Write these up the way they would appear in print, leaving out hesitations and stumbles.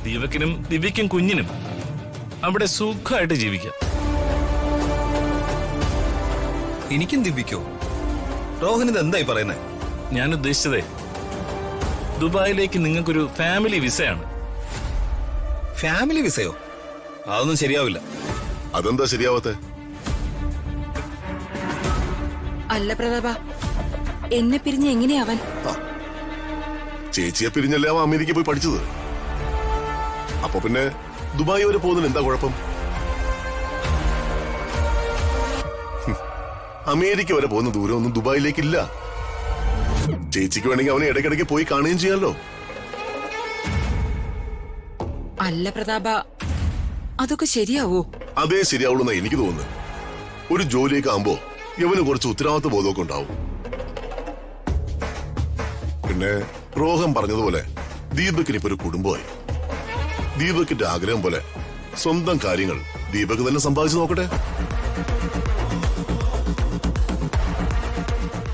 ദീപക്കിനും ദിവ്യക്കും കുഞ്ഞിനും അവിടെ സുഖമായിട്ട് ജീവിക്കാം. എനിക്കും ദിവ്യക്കോ? റോഹൻ ഇത് എന്തായി പറയുന്നേ? ഞാൻ ഉദ്ദേശിച്ചതേ, ദുബായിലേക്ക് നിങ്ങൾക്കൊരു ഫാമിലി വിസയാണ്. ഫാമിലി വിസയോ? അതൊന്നും ശരിയാവില്ല. അതെന്താ ശരിയാവാത്തെ? അല്ല പ്രതാപ, എന്നെ പിരിഞ്ഞ് എങ്ങനെയാവൻ? ചേച്ചിയെ പിരിഞ്ഞല്ലേ അവൻ അമേരിക്ക പോയി പഠിച്ചത്. അപ്പൊ പിന്നെ ദുബായ് വരെ പോകുന്നതിന് എന്താ കുഴപ്പം? അമേരിക്ക വരെ പോകുന്ന ദൂരമൊന്നും ദുബായിലേക്കില്ല. ചേച്ചിക്ക് വേണമെങ്കിൽ അവനെ ഇടയ്ക്കിടയ്ക്ക് പോയി കാണുകയും ചെയ്യാമല്ലോ. അല്ല പ്രതാപ, അതൊക്കെ ശരിയാവോ? അതേ ശരിയാവുള്ളൂ എന്നാ എനിക്ക് തോന്നുന്നത്. ഒരു ജോലിയൊക്കെ ആകുമ്പോ ഇവന് കുറച്ച് ഉത്തരവാദിത്വ ബോധമൊക്കെ ഉണ്ടാവും. പിന്നെ റോഹൻ പറഞ്ഞതുപോലെ ദീപക്കിന് ഇപ്പൊ ഒരു കുടുംബമായി. ദീപക്കിന്റെ ആഗ്രഹം പോലെ സ്വന്തം കാര്യങ്ങൾ ദീപക് തന്നെ സമ്പാദിച്ചു നോക്കട്ടെ.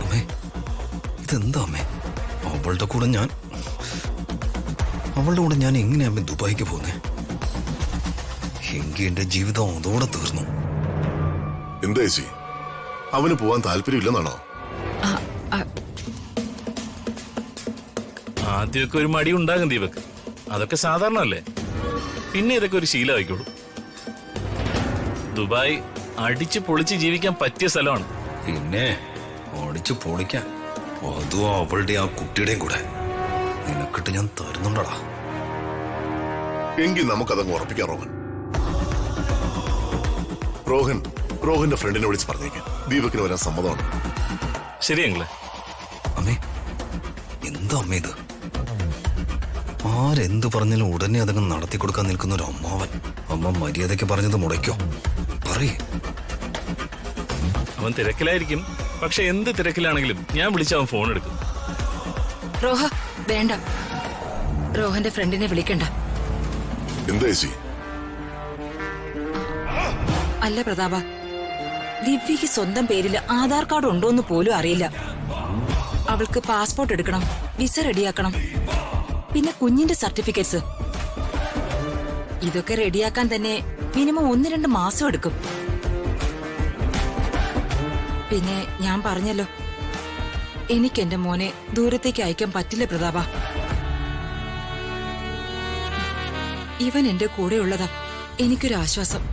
അമ്മേ, ഇതെന്താ അമ്മേ? അവളുടെ കൂടെ ഞാൻ എങ്ങനെയാ അമ്മ ദുബായിക്ക് പോന്നേ? എങ്കിൽ എന്റെ ജീവിതം അതോടെ തീർന്നു. എന്താ ചേച്ചി, അവന് പോവാൻ താല്പര്യമില്ലെന്നാണോ? ആദ്യമൊക്കെ ഒരു മടി ഉണ്ടാകും ദീപക്, അതൊക്കെ സാധാരണല്ലേ. പിന്നെ ഇതൊക്കെ ഒരു ശീലമായിക്കോളൂ. ദുബായ് അടിച്ചു പൊളിച്ച് ജീവിക്കാൻ പറ്റിയ സ്ഥലമാണ്. പിന്നെ ഓടിച്ചു പൊളിക്കാൻ, അതും അവളുടെ ആ കുട്ടിയുടെയും കൂടെ നിനക്കിട്ട് ഞാൻ തരുന്നുണ്ടടാ. എങ്കിൽ നമുക്കതങ്ങ് ഉറപ്പിക്കാം. റോഹന്റെ ഫ്രണ്ടിനെ വിളിച്ച് പറഞ്ഞേക്ക് ദീപക്കിന് വരാൻ സമ്മതമാണ്. ശരിയെങ്കിലേ അമ്മേ, എന്താ അമ്മേ ഇത്? ആരെന്ത് പറഞ്ഞാലും ഉടനെ അതങ്ങ് നടത്തി കൊടുക്കാൻ നിൽക്കുന്ന ഒരു അമ്മാവൻ. അമ്മ മര്യാദയ്ക്ക് പറഞ്ഞത് മുടയ്ക്കോ? പറയേ. അവൻ തിരക്കിലായിരിക്കും, പക്ഷെ എന്ത് തിരക്കിലാണെങ്കിലും ഞാൻ വിളിച്ച അവൻ ഫോൺ എടുക്കും. റോഹ വേണ്ട, റോഹന്റെ ഫ്രണ്ടിനെ വിളിക്കണ്ട. എന്താ ചേച്ചി? അല്ല പ്രതാപ, ദിവ്യക്ക് സ്വന്തം പേരിൽ ആധാർ കാർഡ് ഉണ്ടോന്ന് പോലും അറിയില്ല. അവൾക്ക് പാസ്പോർട്ട് എടുക്കണം, വിസ റെഡിയാക്കണം, പിന്നെ കുഞ്ഞിന്റെ സർട്ടിഫിക്കറ്റ്സ്. ഇതൊക്കെ റെഡിയാക്കാൻ തന്നെ മിനിമം 1-2 മാസം എടുക്കും. പിന്നെ ഞാൻ പറഞ്ഞല്ലോ, എനിക്ക് എന്റെ മോനെ ദൂരത്തേക്ക് അയക്കാൻ പറ്റില്ല പ്രതാപ. ഇവൻ എന്റെ കൂടെ ഉള്ളതാ എനിക്കൊരാശ്വാസം.